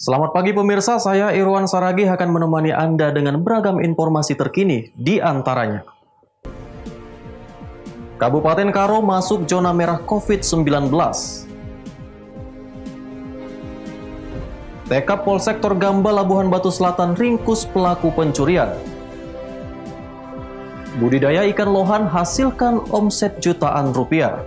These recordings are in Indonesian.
Selamat pagi pemirsa, saya Irwan Saragih akan menemani Anda dengan beragam informasi terkini, di antaranya. Kabupaten Karo masuk zona merah COVID-19. TK Polsek Gamba Labuhan Batu Selatan ringkus pelaku pencurian. Budidaya ikan lohan hasilkan omset jutaan rupiah.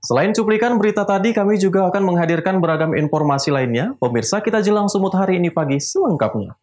Selain cuplikan berita tadi, kami juga akan menghadirkan beragam informasi lainnya. Pemirsa, kita jelang sumut hari ini pagi selengkapnya.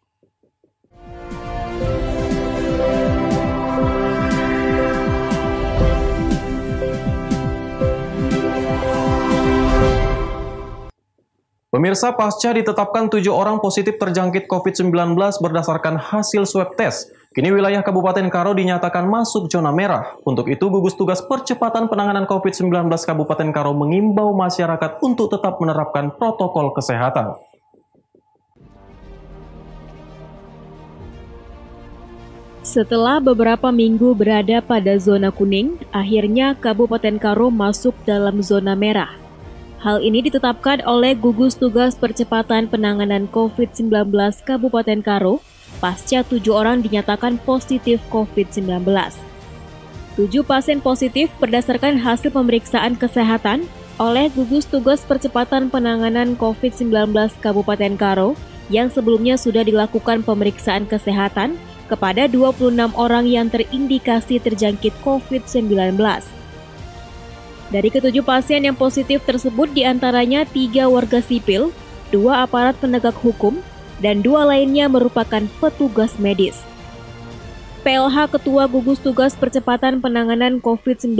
Pemirsa, pasca ditetapkan 7 orang positif terjangkit COVID-19 berdasarkan hasil swab test, kini wilayah Kabupaten Karo dinyatakan masuk zona merah. Untuk itu, gugus tugas percepatan penanganan COVID-19 Kabupaten Karo mengimbau masyarakat untuk tetap menerapkan protokol kesehatan. Setelah beberapa minggu berada pada zona kuning, akhirnya Kabupaten Karo masuk dalam zona merah. Hal ini ditetapkan oleh gugus tugas percepatan penanganan COVID-19 Kabupaten Karo pasca 7 orang dinyatakan positif COVID-19. 7 pasien positif berdasarkan hasil pemeriksaan kesehatan oleh gugus tugas percepatan penanganan COVID-19 Kabupaten Karo yang sebelumnya sudah dilakukan pemeriksaan kesehatan kepada 26 orang yang terindikasi terjangkit COVID-19. Dari ketujuh pasien yang positif tersebut diantaranya 3 warga sipil, 2 aparat penegak hukum, dan 2 lainnya merupakan petugas medis. PLH Ketua Gugus Tugas Percepatan Penanganan COVID-19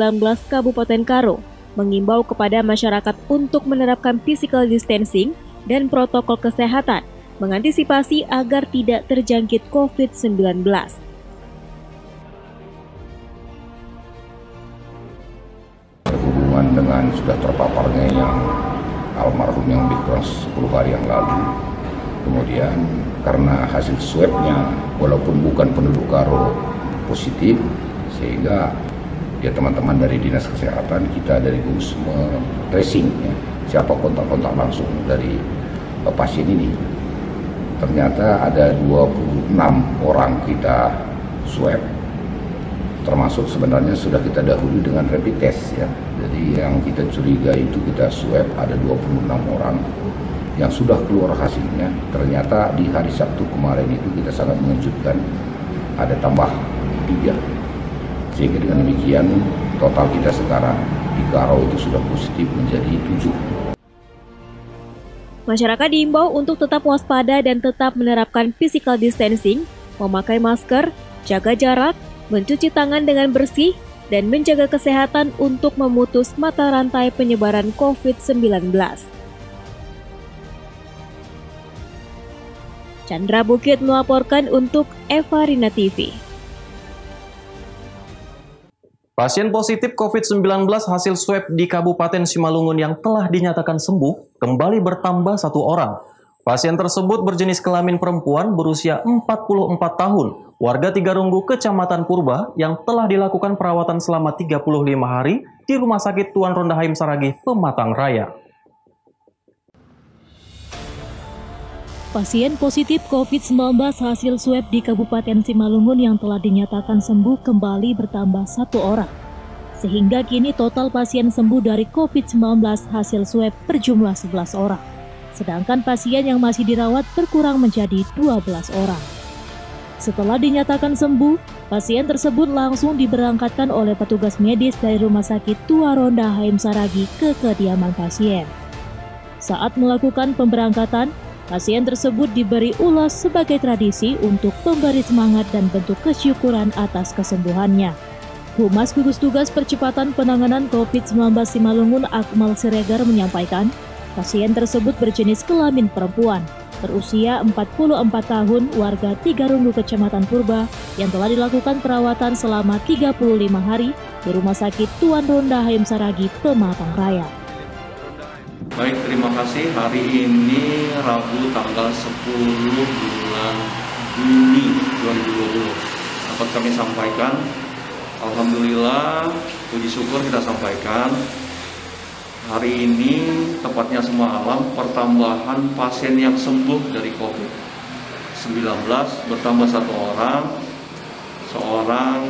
Kabupaten Karo mengimbau kepada masyarakat untuk menerapkan physical distancing dan protokol kesehatan, mengantisipasi agar tidak terjangkit COVID-19. Berhubungan dengan sudah terpaparnya yang almarhum yang lebih kurang 10 hari yang lalu. Kemudian karena hasil swabnya walaupun bukan penduduk Karo positif, sehingga ya teman-teman dari Dinas Kesehatan kita dari gugus tracing ya, siapa kontak-kontak langsung dari pasien ini. Ternyata ada 26 orang kita swab, termasuk sebenarnya sudah kita dahului dengan rapid test ya. Jadi yang kita curiga itu kita swab ada 26 orang yang sudah keluar hasilnya. Ternyata di hari Sabtu kemarin itu kita sangat mengejutkan, ada tambah 3. Sehingga dengan demikian total kita sekarang di Karo itu sudah positif menjadi 7. Masyarakat diimbau untuk tetap waspada dan tetap menerapkan physical distancing, memakai masker, jaga jarak, mencuci tangan dengan bersih, dan menjaga kesehatan untuk memutus mata rantai penyebaran COVID-19. Chandra Bukit melaporkan untuk Eva Rina TV. Pasien positif COVID-19 hasil swab di Kabupaten Simalungun yang telah dinyatakan sembuh kembali bertambah 1 orang. Pasien tersebut berjenis kelamin perempuan berusia 44 tahun, warga Tigarunggu, Kecamatan Purba, yang telah dilakukan perawatan selama 35 hari di Rumah Sakit Tuan Ronda Haim Saragih, Pematang Raya. Pasien positif COVID-19 hasil swab di Kabupaten Simalungun yang telah dinyatakan sembuh kembali bertambah 1 orang. Sehingga kini total pasien sembuh dari COVID-19 hasil swab berjumlah 11 orang. Sedangkan pasien yang masih dirawat berkurang menjadi 12 orang. Setelah dinyatakan sembuh, pasien tersebut langsung diberangkatkan oleh petugas medis dari Rumah Sakit Tuan Ronda Haim Saragih ke kediaman pasien. Saat melakukan pemberangkatan, pasien tersebut diberi ulas sebagai tradisi untuk memberi semangat dan bentuk kesyukuran atas kesembuhannya. Humas Gugus Tugas Percepatan Penanganan COVID-19 Simalungun Akmal Siregar menyampaikan, pasien tersebut berjenis kelamin perempuan, berusia 44 tahun, warga Tigarunggu, Kecamatan Purba, yang telah dilakukan perawatan selama 35 hari di Rumah Sakit Tuan Ronda Haim Saragih, Pematang Raya. Baik, terima kasih. Hari ini Rabu tanggal 10 bulan Juni 2020 dapat kami sampaikan, alhamdulillah, puji syukur kita sampaikan Hari ini, tepatnya semalam, pertambahan pasien yang sembuh dari COVID-19 bertambah 1 orang, seorang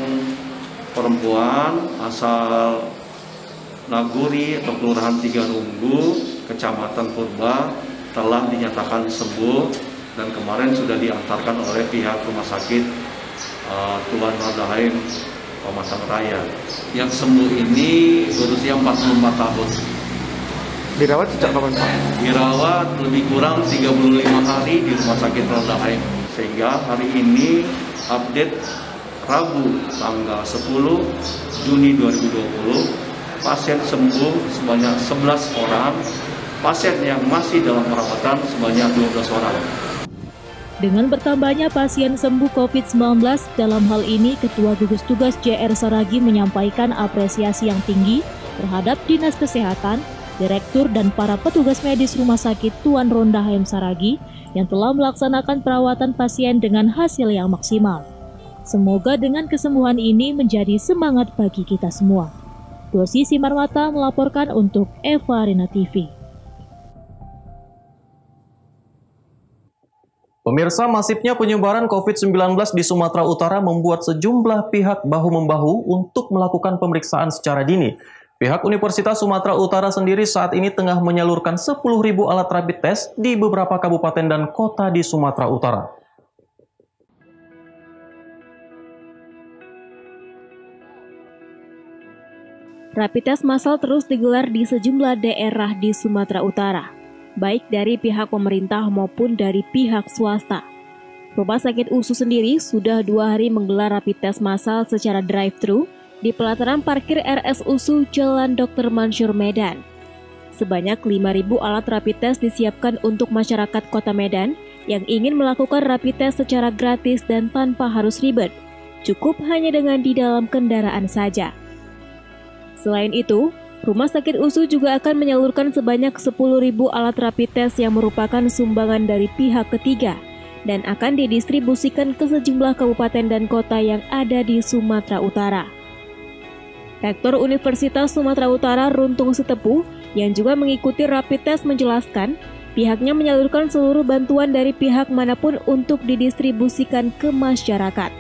perempuan asal Naguri atau Kelurahan Tigarumbu, Kecamatan Purba, telah dinyatakan sembuh dan kemarin sudah diantarkan oleh pihak rumah sakit Tuan Rodaheim Pematang Raya. Yang sembuh ini berusia 44 tahun. Dirawat sejak kapan, Pak? Dirawat lebih kurang 35 hari di rumah sakit Rodaheim. Sehingga hari ini update Rabu tanggal 10 Juni 2020, pasien sembuh sebanyak 11 orang, pasien yang masih dalam perawatan sebanyak 12 orang. Dengan bertambahnya pasien sembuh COVID-19, dalam hal ini Ketua Gugus Tugas JR Saragi menyampaikan apresiasi yang tinggi terhadap Dinas Kesehatan, Direktur dan para petugas medis Rumah Sakit Tuan Rodaheim Saragi yang telah melaksanakan perawatan pasien dengan hasil yang maksimal. Semoga dengan kesembuhan ini menjadi semangat bagi kita semua. Dosi Simarmata melaporkan untuk Eva Arena TV. Pemirsa, masifnya penyebaran COVID-19 di Sumatera Utara membuat sejumlah pihak bahu-membahu untuk melakukan pemeriksaan secara dini. Pihak Universitas Sumatera Utara sendiri saat ini tengah menyalurkan 10.000 alat rapid test di beberapa kabupaten dan kota di Sumatera Utara. Rapid test massal terus digelar di sejumlah daerah di Sumatera Utara, baik dari pihak pemerintah maupun dari pihak swasta. Rumah Sakit USU sendiri sudah 2 hari menggelar rapid test massal secara drive-thru di pelataran parkir RSUSU Jalan Dr. Mansur Medan. Sebanyak 5.000 alat rapid test disiapkan untuk masyarakat Kota Medan yang ingin melakukan rapid test secara gratis dan tanpa harus ribet. Cukup hanya dengan di dalam kendaraan saja. Selain itu, Rumah Sakit USU juga akan menyalurkan sebanyak 10.000 alat rapid test yang merupakan sumbangan dari pihak ketiga dan akan didistribusikan ke sejumlah kabupaten dan kota yang ada di Sumatera Utara. Rektor Universitas Sumatera Utara Runtung Sitepu yang juga mengikuti rapid test menjelaskan pihaknya menyalurkan seluruh bantuan dari pihak manapun untuk didistribusikan ke masyarakat.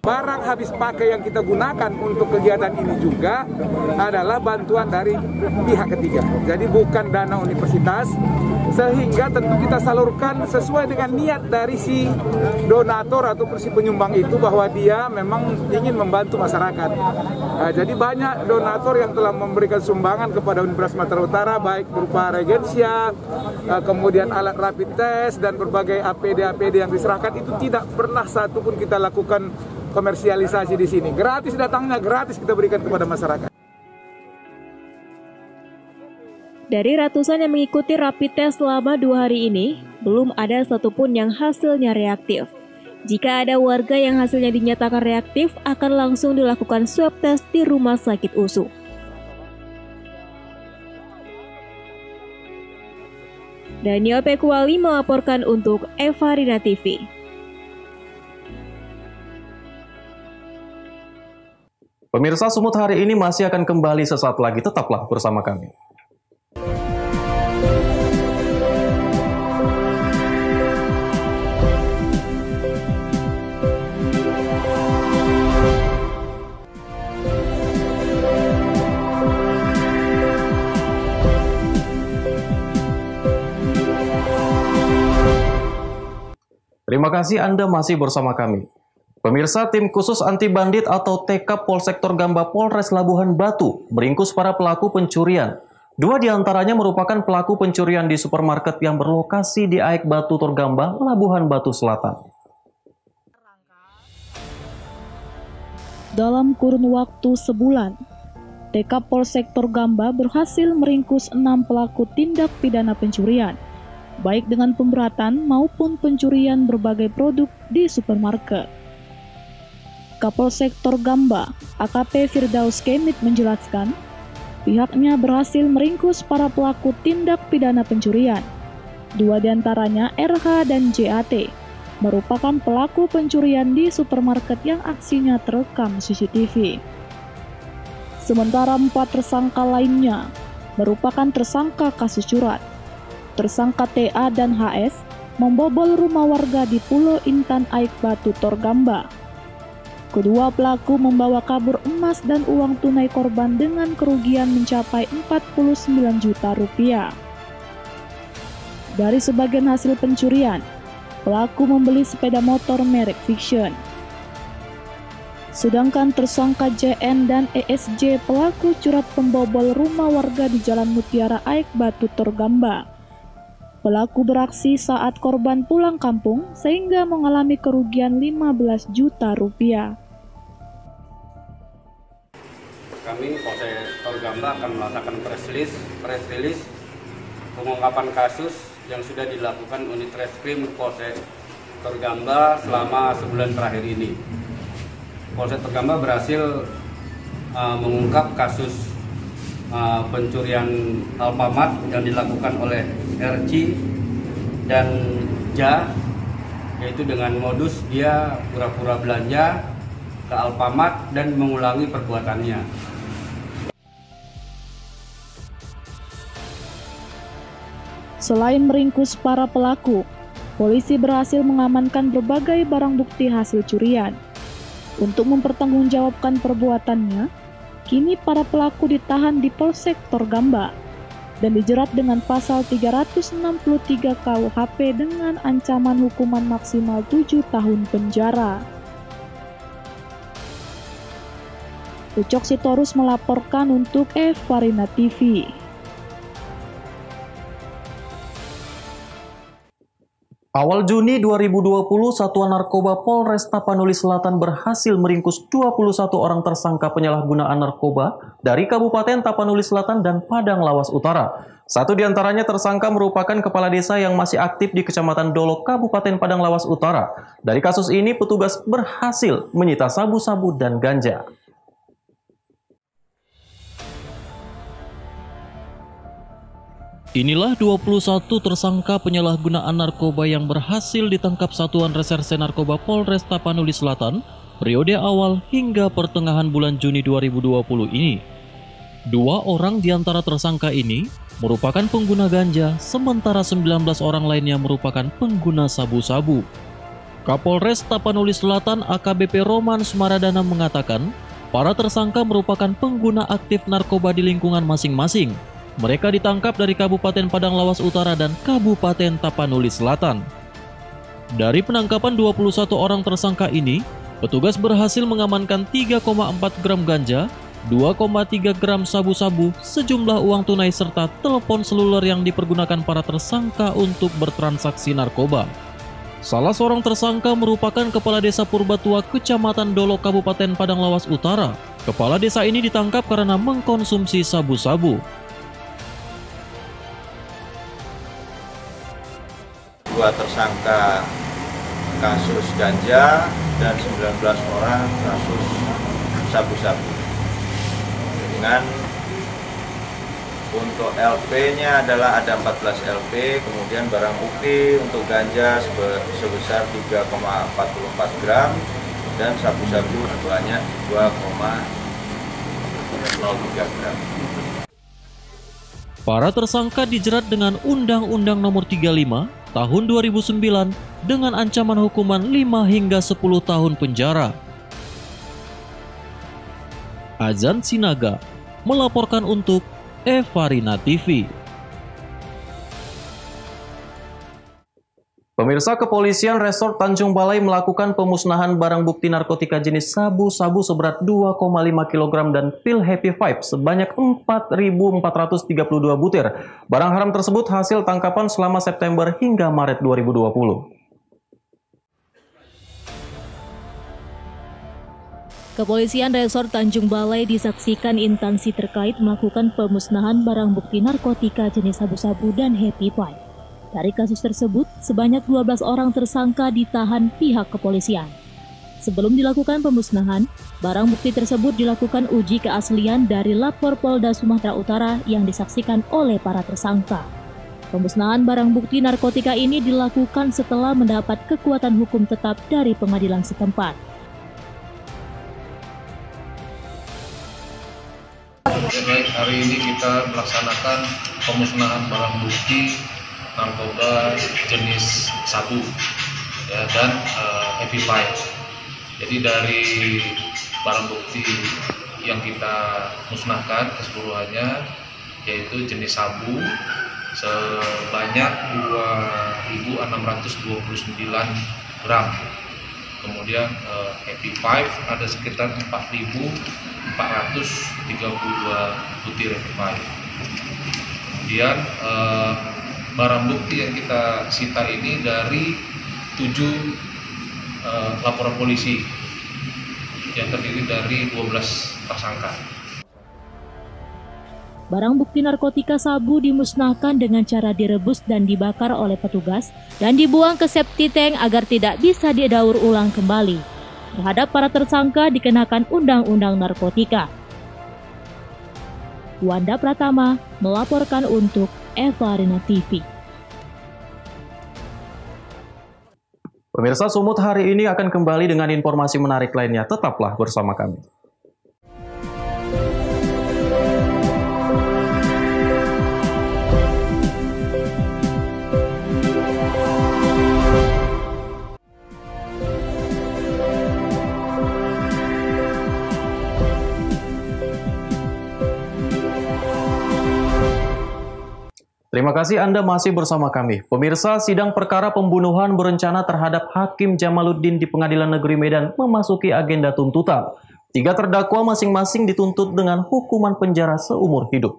Barang habis pakai yang kita gunakan untuk kegiatan ini juga adalah bantuan dari pihak ketiga. Jadi bukan dana universitas, sehingga tentu kita salurkan sesuai dengan niat dari si donatur atau si penyumbang itu bahwa dia memang ingin membantu masyarakat. Jadi banyak donatur yang telah memberikan sumbangan kepada Universitas Sumatera Utara, baik berupa reagensia, kemudian alat rapid test dan berbagai APD-APD yang diserahkan, itu tidak pernah satu pun kita lakukan komersialisasi di sini. Gratis datangnya, gratis kita berikan kepada masyarakat. Dari ratusan yang mengikuti rapid test selama 2 hari ini, belum ada satupun yang hasilnya reaktif. Jika ada warga yang hasilnya dinyatakan reaktif, akan langsung dilakukan swab test di Rumah Sakit USU. Daniel Pekuali melaporkan untuk Eva Arena TV. Pemirsa, Sumut hari ini masih akan kembali sesaat lagi. Tetaplah bersama kami. Terima kasih Anda masih bersama kami. Pemirsa, tim khusus anti bandit atau TK Polsektor Gamba Polres Labuhan Batu meringkus para pelaku pencurian. 2 diantaranya merupakan pelaku pencurian di supermarket yang berlokasi di Aek Batu Torgamba, Labuhan Batu Selatan. Dalam kurun waktu sebulan, TK Polsektor Gamba berhasil meringkus 6 pelaku tindak pidana pencurian, baik dengan pemberatan maupun pencurian berbagai produk di supermarket. Kapolsektor Gamba, AKP Firdaus Kemit menjelaskan, pihaknya berhasil meringkus para pelaku tindak pidana pencurian. 2 diantaranya RH dan JAT, merupakan pelaku pencurian di supermarket yang aksinya terekam CCTV. Sementara 4 tersangka lainnya merupakan tersangka kasus curat. Tersangka TA dan HS membobol rumah warga di Pulau Intan Aik Batu Torgamba. Kedua pelaku membawa kabur emas dan uang tunai korban dengan kerugian mencapai 49 juta rupiah. Dari sebagian hasil pencurian, pelaku membeli sepeda motor merek Fiction. Sedangkan tersangka JN dan ESJ pelaku curat pembobol rumah warga di Jalan Mutiara Aik Batu Torgamba. Pelaku beraksi saat korban pulang kampung sehingga mengalami kerugian 15 juta rupiah. Kami Polsek Torgamba akan melaksanakan press release pengungkapan kasus yang sudah dilakukan unit reskrim Polsek Torgamba selama sebulan terakhir ini. Polsek Torgamba berhasil mengungkap kasus pencurian Alfamart yang dilakukan oleh RC dan Ja, yaitu dengan modus dia pura-pura belanja ke Alfamart dan mengulangi perbuatannya. Selain meringkus para pelaku, polisi berhasil mengamankan berbagai barang bukti hasil curian. Untuk mempertanggungjawabkan perbuatannya, kini para pelaku ditahan di Polsek Torgamba dan dijerat dengan pasal 363 KUHP dengan ancaman hukuman maksimal 7 tahun penjara. Ucok Sitorus melaporkan untuk Evarina TV. Awal Juni 2020, Satuan Narkoba Polres Tapanuli Selatan berhasil meringkus 21 orang tersangka penyalahgunaan narkoba dari Kabupaten Tapanuli Selatan dan Padang Lawas Utara. Satu di antaranya tersangka merupakan kepala desa yang masih aktif di Kecamatan Dolok, Kabupaten Padang Lawas Utara. Dari kasus ini, petugas berhasil menyita sabu-sabu dan ganja. Inilah 21 tersangka penyalahgunaan narkoba yang berhasil ditangkap Satuan Reserse Narkoba Polres Tapanuli Selatan periode awal hingga pertengahan bulan Juni 2020 ini. 2 orang di antara tersangka ini merupakan pengguna ganja, sementara 19 orang lainnya merupakan pengguna sabu-sabu. Kapolres Tapanuli Selatan AKBP Roman Sumaradana mengatakan, para tersangka merupakan pengguna aktif narkoba di lingkungan masing-masing. Mereka ditangkap dari Kabupaten Padang Lawas Utara dan Kabupaten Tapanuli Selatan. Dari penangkapan 21 orang tersangka ini, petugas berhasil mengamankan 3,4 gram ganja, 2,3 gram sabu-sabu, sejumlah uang tunai serta telepon seluler yang dipergunakan para tersangka untuk bertransaksi narkoba. Salah seorang tersangka merupakan Kepala Desa Purbatua Kecamatan Dolok Kabupaten Padang Lawas Utara. Kepala desa ini ditangkap karena mengkonsumsi sabu-sabu. 2 tersangka kasus ganja dan 19 orang kasus sabu-sabu. Dengan untuk LP-nya adalah ada 14 LP, kemudian barang bukti untuk ganja sebesar 3,44 gram dan sabu-sabu sebanyak 2,03 gram. Para tersangka dijerat dengan Undang-Undang Nomor 35 Tahun 2009 dengan ancaman hukuman 5 hingga 10 tahun penjara. Azan Sinaga melaporkan untuk Evarina TV. Pemirsa, Kepolisian Resort Tanjung Balai melakukan pemusnahan barang bukti narkotika jenis sabu-sabu seberat 2,5 kg dan pil Happy Five sebanyak 4.432 butir. Barang haram tersebut hasil tangkapan selama September hingga Maret 2020. Kepolisian Resort Tanjung Balai disaksikan instansi terkait melakukan pemusnahan barang bukti narkotika jenis sabu-sabu dan Happy Five. Dari kasus tersebut, sebanyak 12 orang tersangka ditahan pihak kepolisian. Sebelum dilakukan pemusnahan, barang bukti tersebut dilakukan uji keaslian dari Lapor Polda Sumatera Utara yang disaksikan oleh para tersangka. Pemusnahan barang bukti narkotika ini dilakukan setelah mendapat kekuatan hukum tetap dari pengadilan setempat. Baik, hari ini kita melaksanakan pemusnahan barang bukti narkoba jenis sabu ya, dan heavy pipe. Jadi dari barang bukti yang kita musnahkan keseluruhannya yaitu jenis sabu sebanyak 2.629 gram. Kemudian heavy pipe ada sekitar 4.432 butir heavy pipe. Kemudian barang bukti yang kita sita ini dari 7 laporan polisi yang terdiri dari 12 tersangka. Barang bukti narkotika sabu dimusnahkan dengan cara direbus dan dibakar oleh petugas dan dibuang ke septic tank agar tidak bisa didaur ulang kembali. Terhadap para tersangka dikenakan Undang-Undang Narkotika. Wanda Pratama melaporkan untuk Eva Arena TV. Pemirsa, Sumut hari ini akan kembali dengan informasi menarik lainnya. Tetaplah bersama kami. Terima kasih Anda masih bersama kami. Pemirsa, sidang perkara pembunuhan berencana terhadap Hakim Jamaluddin di Pengadilan Negeri Medan memasuki agenda tuntutan. 3 terdakwa masing-masing dituntut dengan hukuman penjara seumur hidup.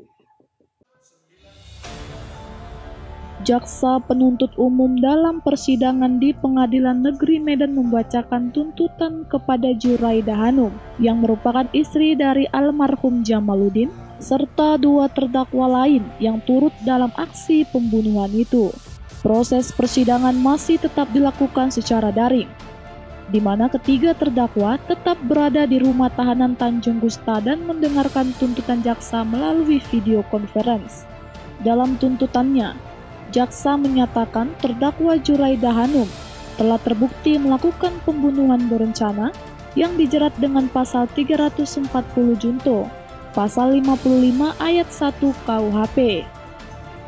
Jaksa penuntut umum dalam persidangan di Pengadilan Negeri Medan membacakan tuntutan kepada Juraida Hanum yang merupakan istri dari almarhum Jamaluddin serta 2 terdakwa lain yang turut dalam aksi pembunuhan itu. Proses persidangan masih tetap dilakukan secara daring, di mana ketiga terdakwa tetap berada di rumah tahanan Tanjung Gusta dan mendengarkan tuntutan jaksa melalui video conference. Dalam tuntutannya, jaksa menyatakan terdakwa Juraida Hanum telah terbukti melakukan pembunuhan berencana yang dijerat dengan pasal 340 junto, pasal 55 ayat 1 KUHP.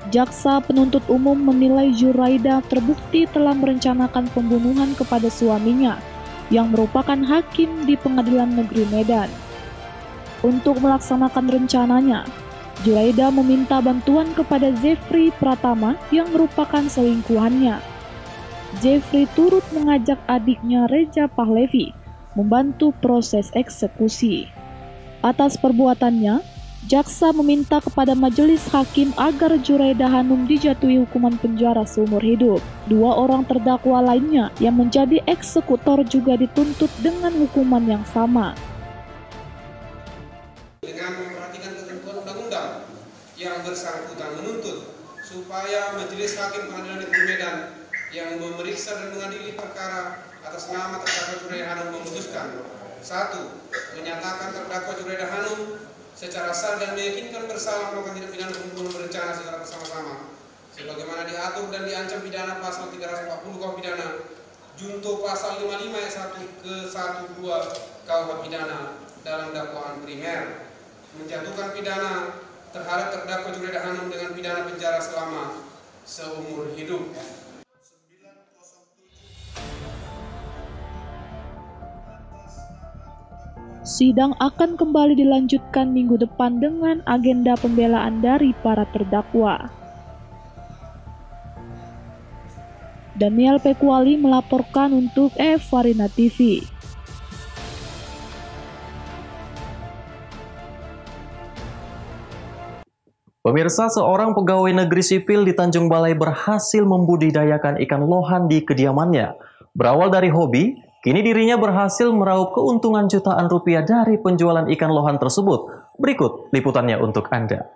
Jaksa penuntut umum menilai Juraida terbukti telah merencanakan pembunuhan kepada suaminya yang merupakan hakim di Pengadilan Negeri Medan. Untuk melaksanakan rencananya, Juraida meminta bantuan kepada Jeffrey Pratama yang merupakan selingkuhannya. Jeffrey turut mengajak adiknya Reza Pahlevi membantu proses eksekusi. Atas perbuatannya, jaksa meminta kepada majelis hakim agar Juraida Hanum dijatuhi hukuman penjara seumur hidup. 2 orang terdakwa lainnya yang menjadi eksekutor juga dituntut dengan hukuman yang sama. Dengan memperhatikan ketentuan undang-undang yang bersangkutan menuntut supaya majelis hakim Pengadilan Negeri Medan yang memeriksa dan mengadili perkara atas nama terdakwa Juraida Hanum memutuskan: 1. Menyatakan terdakwa Juraida Hanum secara sah dan meyakinkan bersalah melakukan tindak pidana pembunuhan berencana secara bersama-sama sebagaimana diatur dan diancam pidana pasal 340 KUH pidana junto pasal 55 ayat 1 ke 1 2 KUH pidana dalam dakwaan primer, menjatuhkan pidana terhadap terdakwa Juraida Hanum dengan pidana penjara selama seumur hidup. Sidang akan kembali dilanjutkan minggu depan dengan agenda pembelaan dari para terdakwa. Daniel Pekuali melaporkan untuk Eva Arena TV. Pemirsa, seorang pegawai negeri sipil di Tanjung Balai berhasil membudidayakan ikan lohan di kediamannya. Berawal dari hobi, kini dirinya berhasil meraup keuntungan jutaan rupiah dari penjualan ikan lohan tersebut. Berikut liputannya untuk Anda.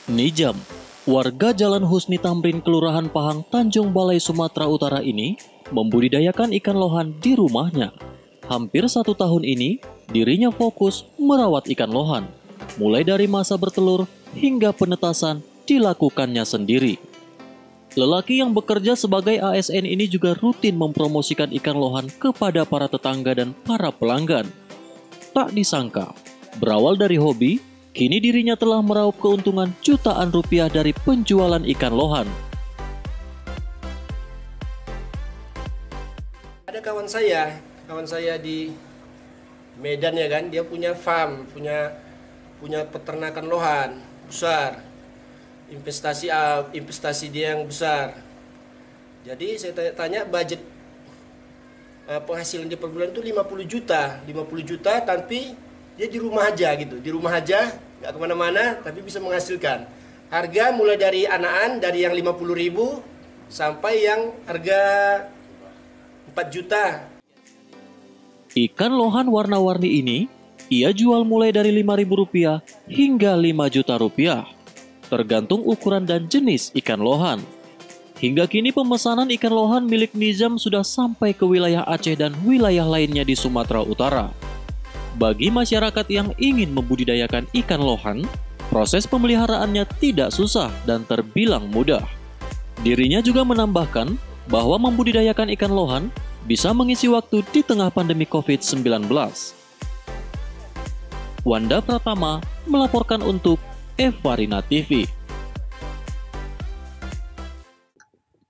Nijam, warga Jalan Husni Tamrin, Kelurahan Pahang, Tanjung Balai, Sumatera Utara ini membudidayakan ikan lohan di rumahnya. Hampir 1 tahun ini, dirinya fokus merawat ikan lohan. Mulai dari masa bertelur hingga penetasan dilakukannya sendiri. Lelaki yang bekerja sebagai ASN ini juga rutin mempromosikan ikan lohan kepada para tetangga dan para pelanggan. Tak disangka, berawal dari hobi, kini dirinya telah meraup keuntungan jutaan rupiah dari penjualan ikan lohan. Ada kawan saya di Medan ya kan, dia punya farm, punya peternakan lohan besar. Investasi dia yang besar. Jadi saya tanya budget penghasilan dia per bulan itu 50 juta, tapi dia di rumah aja gitu, nggak kemana-mana, tapi bisa menghasilkan. Harga mulai dari anakan, dari yang 50.000 sampai yang harga 4 juta. Ikan lohan warna-warni ini ia jual mulai dari Rp5.000 hingga Rp5 juta, tergantung ukuran dan jenis ikan lohan. Hingga kini pemesanan ikan lohan milik Nizam sudah sampai ke wilayah Aceh dan wilayah lainnya di Sumatera Utara. Bagi masyarakat yang ingin membudidayakan ikan lohan, proses pemeliharaannya tidak susah dan terbilang mudah. Dirinya juga menambahkan bahwa membudidayakan ikan lohan bisa mengisi waktu di tengah pandemi COVID-19. Wanda Pratama melaporkan untuk Evarina TV.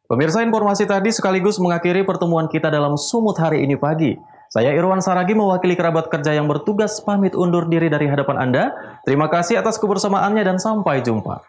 Pemirsa, informasi tadi sekaligus mengakhiri pertemuan kita dalam Sumut hari ini pagi. Saya Irwan Saragi mewakili kerabat kerja yang bertugas pamit undur diri dari hadapan Anda. Terima kasih atas kebersamaannya dan sampai jumpa.